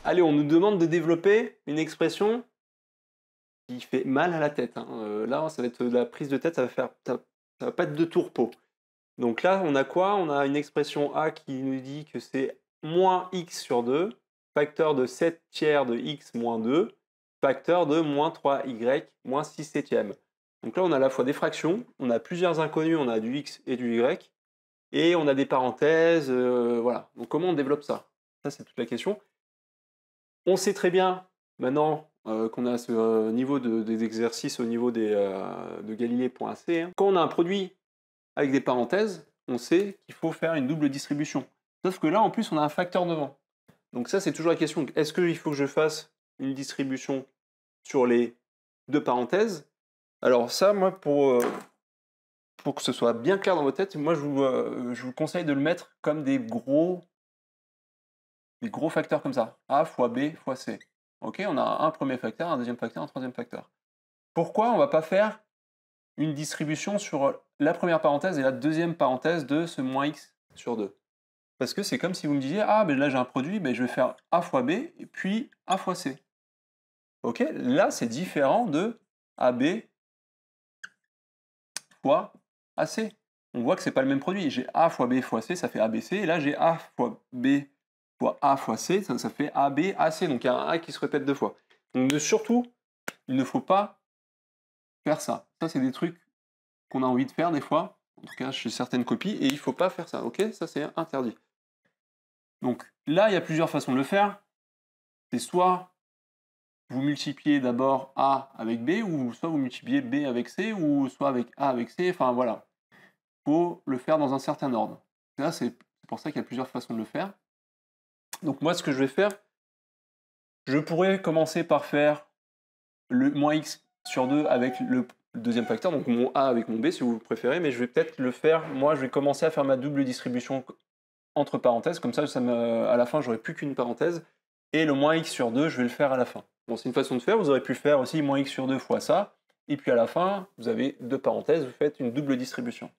Allez, on nous demande de développer une expression qui fait mal à la tête, hein. Là, ça va être de la prise de tête, ça va pas être de tourpeau. Donc là, on a quoi? On a une expression A qui nous dit que c'est moins x sur 2, facteur de 7 tiers de x moins 2, facteur de moins 3y moins 6 septièmes. Donc là, on a à la fois des fractions, on a plusieurs inconnus, on a du x et du y, et on a des parenthèses, voilà. Donc comment on développe ça? Ça, c'est toute la question. On sait très bien, maintenant, qu'on a ce niveau des exercices au niveau de Galilée.ac, hein. Quand on a un produit avec des parenthèses, on sait qu'il faut faire une double distribution. Sauf que là, en plus, on a un facteur devant. Donc ça, c'est toujours la question. Est-ce qu'il faut que je fasse une distribution sur les deux parenthèses? Alors ça, moi, pour que ce soit bien clair dans votre tête, moi, je vous conseille de le mettre comme des gros facteurs comme ça. A fois B fois C. Ok, on a un premier facteur, un deuxième facteur, un troisième facteur. Pourquoi on ne va pas faire une distribution sur la première parenthèse et la deuxième parenthèse de ce moins x sur 2? Parce que c'est comme si vous me disiez, ah, ben là j'ai un produit, ben je vais faire A fois B, et puis A fois C. Ok, là c'est différent de AB fois AC. On voit que c'est pas le même produit. J'ai A fois B fois C, ça fait ABC, et là j'ai A fois B fois A fois C, ça fait AB, AC. Donc il y a un A qui se répète deux fois. Donc surtout, il ne faut pas faire ça. Ça, c'est des trucs qu'on a envie de faire des fois, en tout cas chez certaines copies, et il ne faut pas faire ça, ok? Ça, c'est interdit. Donc là, il y a plusieurs façons de le faire. C'est soit vous multipliez d'abord A avec B, ou soit vous multipliez B avec C, ou soit avec A avec C, enfin voilà. Il faut le faire dans un certain ordre. Là, c'est pour ça qu'il y a plusieurs façons de le faire. Donc moi, ce que je vais faire, je pourrais commencer par faire le moins x sur 2 avec le deuxième facteur, donc mon A avec mon B si vous préférez, mais je vais peut-être le faire, moi je vais commencer à faire ma double distribution entre parenthèses, comme ça, à la fin j'aurai plus qu'une parenthèse, et le moins x sur 2, je vais le faire à la fin. Bon, c'est une façon de faire, vous aurez pu faire aussi moins x sur 2 fois ça, et puis à la fin, vous avez deux parenthèses, vous faites une double distribution.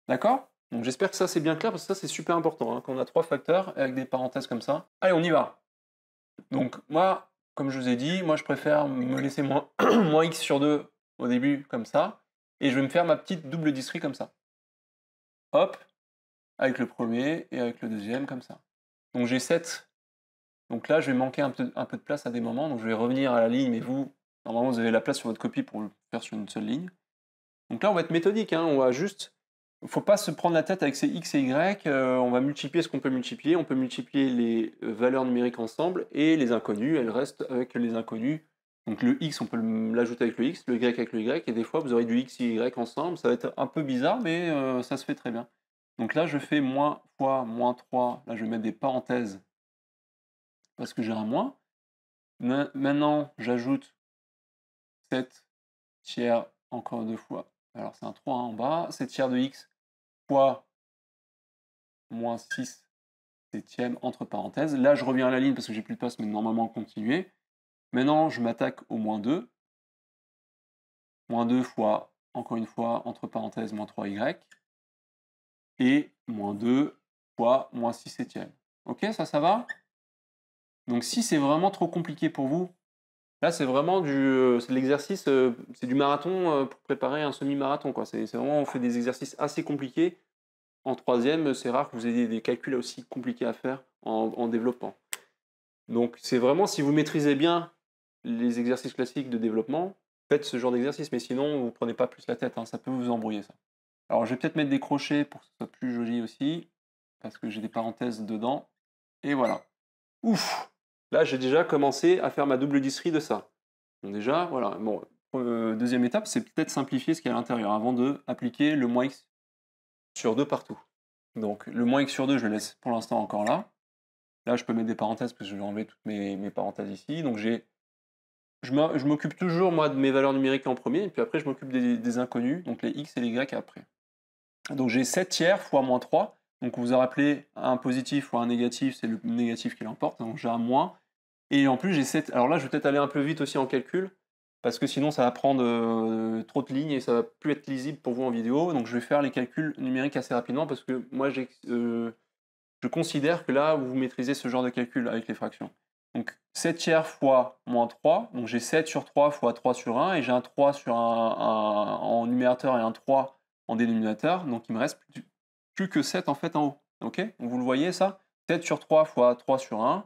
D'accord? Donc j'espère que ça c'est bien clair, parce que ça c'est super important, hein, quand on a trois facteurs avec des parenthèses comme ça. Allez, on y va! Donc moi, comme je vous ai dit, moi je préfère me laisser moins, moins x sur 2 au début, comme ça, et je vais me faire ma petite double distri comme ça. Hop, avec le premier et avec le deuxième, comme ça. Donc j'ai 7. Donc là, je vais manquer un peu de place à des moments, donc je vais revenir à la ligne, mais vous, normalement, vous avez la place sur votre copie pour le faire sur une seule ligne. Donc là, on va être méthodique, hein, on va juste... Il ne faut pas se prendre la tête avec ces x et y, on va multiplier ce qu'on peut multiplier, on peut multiplier les valeurs numériques ensemble, et les inconnus, elles restent avec les inconnus. Donc le x, on peut l'ajouter avec le x, le y avec le y, et des fois vous aurez du x et y ensemble, ça va être un peu bizarre, mais ça se fait très bien. Donc là, je fais moins fois moins 3, là je vais mettre des parenthèses, parce que j'ai un moins. Maintenant, j'ajoute 7 tiers, encore deux fois, alors c'est un 3 en bas, 7 tiers de x, fois moins 6 septième entre parenthèses. Là, je reviens à la ligne parce que j'ai plus de place, mais normalement continuer. Maintenant, je m'attaque au moins 2. Moins 2 fois, encore une fois, entre parenthèses, moins 3y. Et moins 2 fois moins 6 septième. Ok, ça va? Donc si c'est vraiment trop compliqué pour vous, là c'est vraiment c'est de l'exercice, c'est du marathon pour préparer un semi-marathon, quoi. C'est vraiment, on fait des exercices assez compliqués. En troisième, c'est rare que vous ayez des calculs aussi compliqués à faire en développement. Donc c'est vraiment, si vous maîtrisez bien les exercices classiques de développement, faites ce genre d'exercice, mais sinon vous ne prenez pas plus la tête, hein, ça peut vous embrouiller ça. Alors je vais peut-être mettre des crochets pour que ce soit plus joli aussi, parce que j'ai des parenthèses dedans, et voilà. Ouf! Là j'ai déjà commencé à faire ma double distri de ça. Donc déjà, voilà, bon, deuxième étape, c'est peut-être simplifier ce qu'il y a à l'intérieur, avant de appliquer le moins x sur 2 partout. Donc le moins x sur 2, je le laisse pour l'instant encore là. Là, je peux mettre des parenthèses parce que je vais enlever toutes mes parenthèses ici. Donc je m'occupe toujours, moi, de mes valeurs numériques en premier, et puis après, je m'occupe des inconnus, donc les x et les y après. Donc j'ai 7 tiers fois moins 3. Donc vous vous rappelez, un positif ou un négatif, c'est le négatif qui l'emporte. Donc j'ai un moins. Et en plus, j'ai 7. Alors là, je vais peut-être aller un peu vite aussi en calcul, parce que sinon, ça va prendre trop de lignes et ça va plus être lisible pour vous en vidéo. Donc je vais faire les calculs numériques assez rapidement, parce que moi, je considère que là, vous maîtrisez ce genre de calcul avec les fractions. Donc 7 tiers fois moins 3, donc j'ai 7 sur 3 fois 3 sur 1, et j'ai un 3 sur en numérateur et un 3 en dénominateur, donc il me reste plus que 7 en fait en haut. Ok? Donc vous le voyez ça? 7 sur 3 fois 3 sur 1,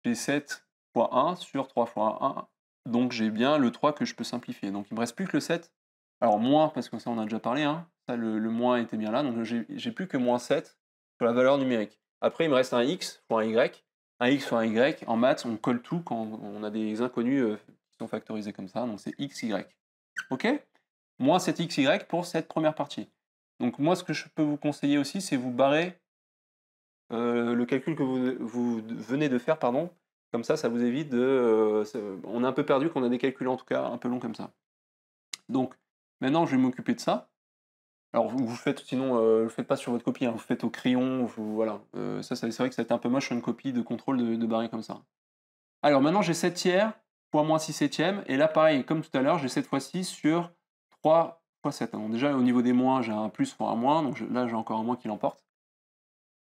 j'ai 7 fois 1 sur 3 fois 1, donc j'ai bien le 3 que je peux simplifier. Donc il me reste plus que le 7. Alors moins, parce que ça on a déjà parlé, hein. Ça le moins était bien là, donc j'ai plus que moins 7 sur la valeur numérique. Après il me reste un x fois un y. Un x fois un y, en maths on colle tout quand on a des inconnus qui sont factorisés comme ça, donc c'est x, y. Ok? Moins 7xy pour cette première partie. Donc moi ce que je peux vous conseiller aussi, c'est vous barrer le calcul que vous venez de faire, pardon. Comme ça vous évite de... on est un peu perdu quand on a des calculs en tout cas un peu longs comme ça. Donc maintenant je vais m'occuper de ça. Alors vous faites, sinon ne le faites pas sur votre copie, hein, vous faites au crayon, voilà. Ça c'est vrai que ça a été un peu moche sur une copie de contrôle de barrer comme ça. Alors maintenant j'ai 7 tiers fois moins 6 septièmes, et là pareil, comme tout à l'heure, j'ai 7 fois 6 sur 3 fois 7. Donc déjà au niveau des moins, j'ai un plus fois un moins, donc là j'ai encore un moins qui l'emporte.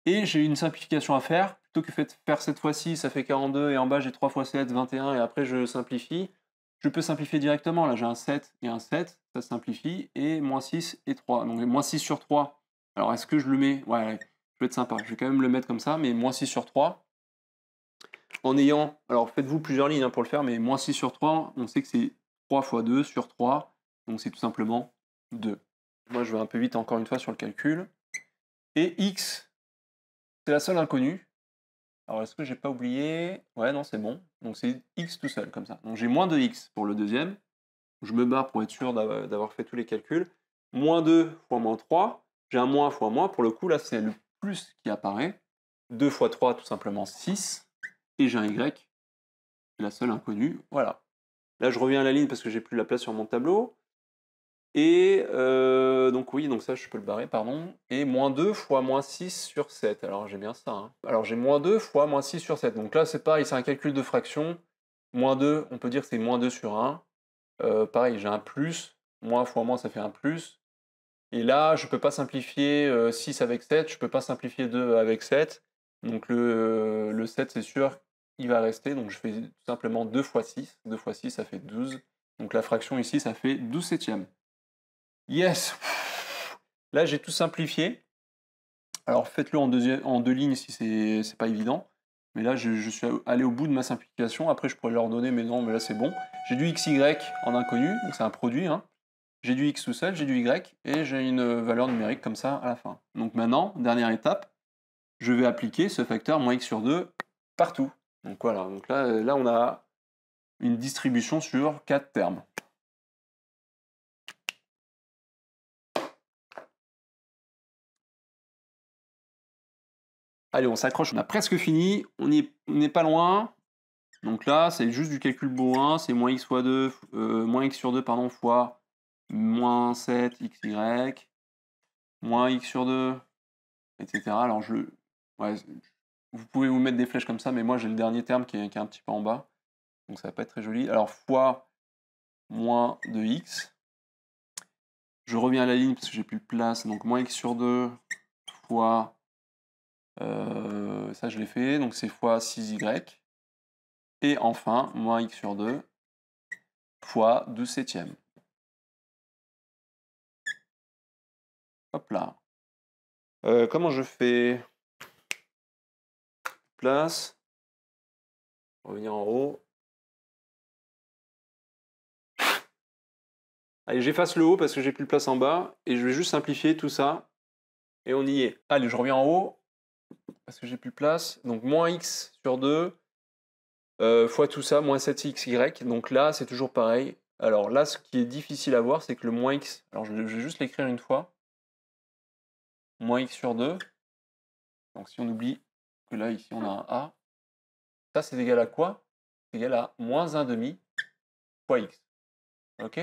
Et j'ai une simplification à faire, plutôt que faire 7 fois 6, ça fait 42, et en bas j'ai 3 fois 7, 21, et après je simplifie. Je peux simplifier directement, là j'ai un 7 et un 7, ça simplifie, et moins 6 et 3. Donc moins 6 sur 3, alors est-ce que je le mets? Ouais, je vais être sympa, je vais quand même le mettre comme ça, mais moins 6 sur 3, en ayant, alors faites-vous plusieurs lignes hein, pour le faire, mais moins 6 sur 3, on sait que c'est 3 fois 2 sur 3, donc c'est tout simplement 2. Moi je vais un peu vite encore une fois sur le calcul. Et x, c'est la seule inconnue. Alors est-ce que j'ai pas oublié? Ouais, non, c'est bon. Donc c'est x tout seul, comme ça. Donc j'ai moins 2x pour le deuxième. Je me barre pour être sûr d'avoir fait tous les calculs. Moins 2 fois moins 3. J'ai un moins fois moins. Pour le coup, là, c'est le plus qui apparaît. 2 fois 3, tout simplement 6. Et j'ai un y, c'est la seule inconnue. Voilà. Là, je reviens à la ligne parce que j'ai plus la place sur mon tableau. Et donc oui, donc ça je peux le barrer, pardon. Et moins 2 fois moins 6 sur 7. Alors j'ai bien ça. Hein. Alors j'ai moins 2 fois moins 6 sur 7. Donc là c'est pareil, c'est un calcul de fraction. Moins 2, on peut dire que c'est moins 2 sur 1. Pareil, j'ai un plus. Moins fois moins, ça fait un plus. Et là, je ne peux pas simplifier 6 avec 7. Je ne peux pas simplifier 2 avec 7. Donc le 7, c'est sûr, il va rester. Donc je fais tout simplement 2 fois 6. 2 fois 6, ça fait 12. Donc la fraction ici, ça fait 12 septièmes. Yes! Là, j'ai tout simplifié. Alors, faites-le en deux lignes si c'est pas évident. Mais là, je suis allé au bout de ma simplification. Après, je pourrais leur donner, mais non, mais là, c'est bon. J'ai du xy en inconnu, donc c'est un produit. Hein. J'ai du x tout seul, j'ai du y, et j'ai une valeur numérique comme ça à la fin. Donc maintenant, dernière étape, je vais appliquer ce facteur moins x sur 2 partout. Donc voilà, donc là on a une distribution sur 4 termes. Allez, on s'accroche, on a presque fini, on n'est pas loin. Donc là, c'est juste du calcul bourrin, c'est moins x fois 2, moins x sur 2, pardon, fois moins 7 xy, moins x sur 2, etc. Alors ouais, vous pouvez vous mettre des flèches comme ça, mais moi j'ai le dernier terme qui est un petit peu en bas, donc ça va pas être très joli. Alors fois moins 2x, je reviens à la ligne parce que j'ai plus de place, donc moins x sur 2 fois, ça je l'ai fait, donc c'est fois 6y. Et enfin, moins x sur 2 fois 12 septièmes. Hop là. Comment je fais? Place. Revenir en haut. Allez, j'efface le haut parce que j'ai plus de place en bas. Et je vais juste simplifier tout ça. Et on y est. Allez, je reviens en haut. Parce que j'ai plus de place. Donc moins x sur 2 fois tout ça, moins 7xy. Donc là, c'est toujours pareil. Alors là, ce qui est difficile à voir, c'est que le moins x... Alors je vais juste l'écrire une fois. Moins x sur 2. Donc si on oublie que là, ici, on a un a. Ça, c'est égal à quoi? C'est égal à moins 1,5 fois x. Ok?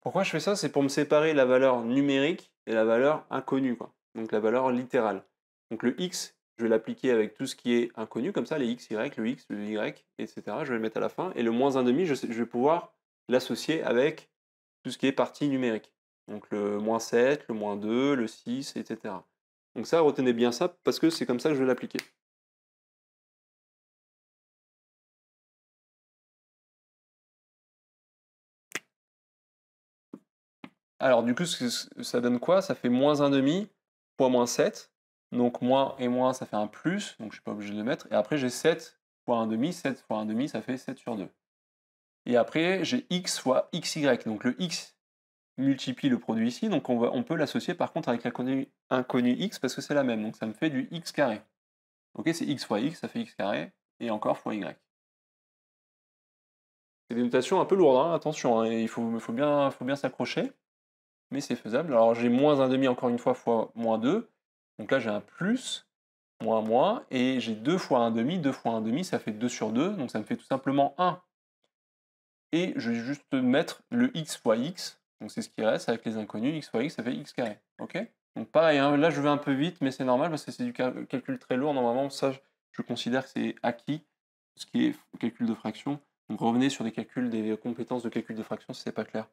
Pourquoi je fais ça? C'est pour me séparer la valeur numérique et la valeur inconnue, quoi. Donc la valeur littérale. Donc le x, je vais l'appliquer avec tout ce qui est inconnu, comme ça, les x, y, le x, le y, etc. Je vais le mettre à la fin. Et le moins 1,5, je vais pouvoir l'associer avec tout ce qui est partie numérique. Donc le moins 7, le moins 2, le 6, etc. Donc ça, retenez bien ça, parce que c'est comme ça que je vais l'appliquer. Alors, du coup, ça donne quoi? Ça fait moins 1,5 fois moins 7. Donc, moins et moins, ça fait un plus. Donc, je ne suis pas obligé de le mettre. Et après, j'ai 7 fois 1,5. 7 fois 1,5, ça fait 7 sur 2. Et après, j'ai x fois xy. Donc, le x multiplie le produit ici. Donc, on peut l'associer par contre avec l'inconnu x parce que c'est la même. Donc, ça me fait du x carré. Ok, c'est x fois x, ça fait x carré. Et encore fois y. C'est des notations un peu lourdes, hein, attention. Hein, il faut bien s'accrocher. Mais c'est faisable. Alors, j'ai moins 1,5 encore une fois fois moins 2. Donc là, j'ai un plus, moins, moins. Et j'ai 2 fois 1,5. 2 fois 1,5, ça fait 2 sur 2. Donc, ça me fait tout simplement 1. Et je vais juste mettre le x fois x. Donc c'est ce qui reste avec les inconnus. X fois x, ça fait x carré. Ok? Donc pareil, hein, là je vais un peu vite, mais c'est normal parce que c'est du calcul très lourd. Normalement, ça, je considère que c'est acquis, ce qui est calcul de fraction. Donc revenez sur des calculs, des compétences de calcul de fraction si c'est pas clair.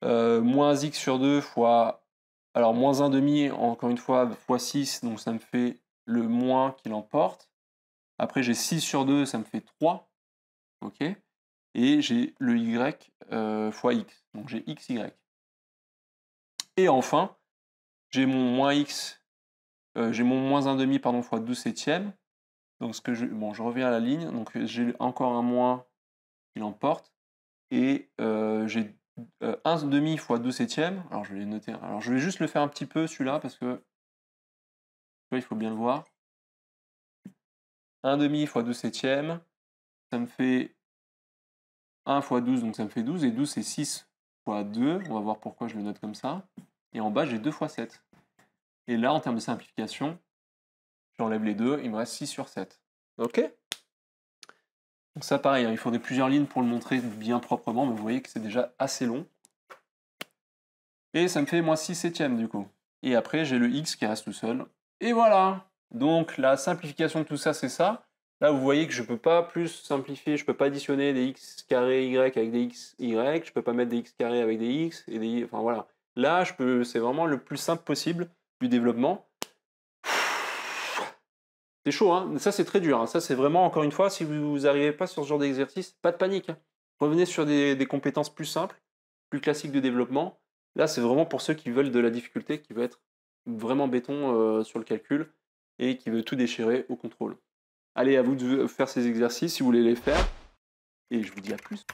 Moins x sur 2 fois... Alors moins 1,5, encore une fois, fois 6, donc ça me fait le moins qui l'emporte. Après j'ai 6 sur 2, ça me fait 3. Ok? Et j'ai le y fois x, donc j'ai xy. Et enfin, j'ai mon moins x, j'ai mon moins 1,5 pardon, fois 12 septièmes. Donc je reviens à la ligne, donc j'ai encore un moins qui l'emporte, et j'ai 1,5 fois 12 septièmes. Alors je vais les noter, alors je vais juste le faire un petit peu celui-là, parce que il faut bien le voir. 1,5 fois 12 septièmes, ça me fait 1 fois 12, donc ça me fait 12, et 12 c'est 6 fois 2, on va voir pourquoi je le note comme ça. Et en bas j'ai 2 fois 7. Et là, en termes de simplification, j'enlève les deux, il me reste 6 sur 7. Ok? Donc ça pareil, hein, il faudrait plusieurs lignes pour le montrer bien proprement, mais vous voyez que c'est déjà assez long. Et ça me fait moins 6 septièmes du coup. Et après, j'ai le x qui reste tout seul. Et voilà! Donc la simplification de tout ça, c'est ça. Là, vous voyez que je ne peux pas plus simplifier, je ne peux pas additionner des x carrés y avec des x y, je ne peux pas mettre des x carrés avec des x, et des... Enfin voilà. Là, c'est vraiment le plus simple possible du développement. C'est chaud, hein. Ça c'est très dur. Hein. Ça c'est vraiment, encore une fois, si vous n'arrivez pas sur ce genre d'exercice, pas de panique. Hein. Revenez sur des compétences plus simples, plus classiques de développement. Là, c'est vraiment pour ceux qui veulent de la difficulté, qui veut être vraiment béton sur le calcul et qui veut tout déchirer au contrôle. Allez, à vous de faire ces exercices si vous voulez les faire. Et je vous dis à plus.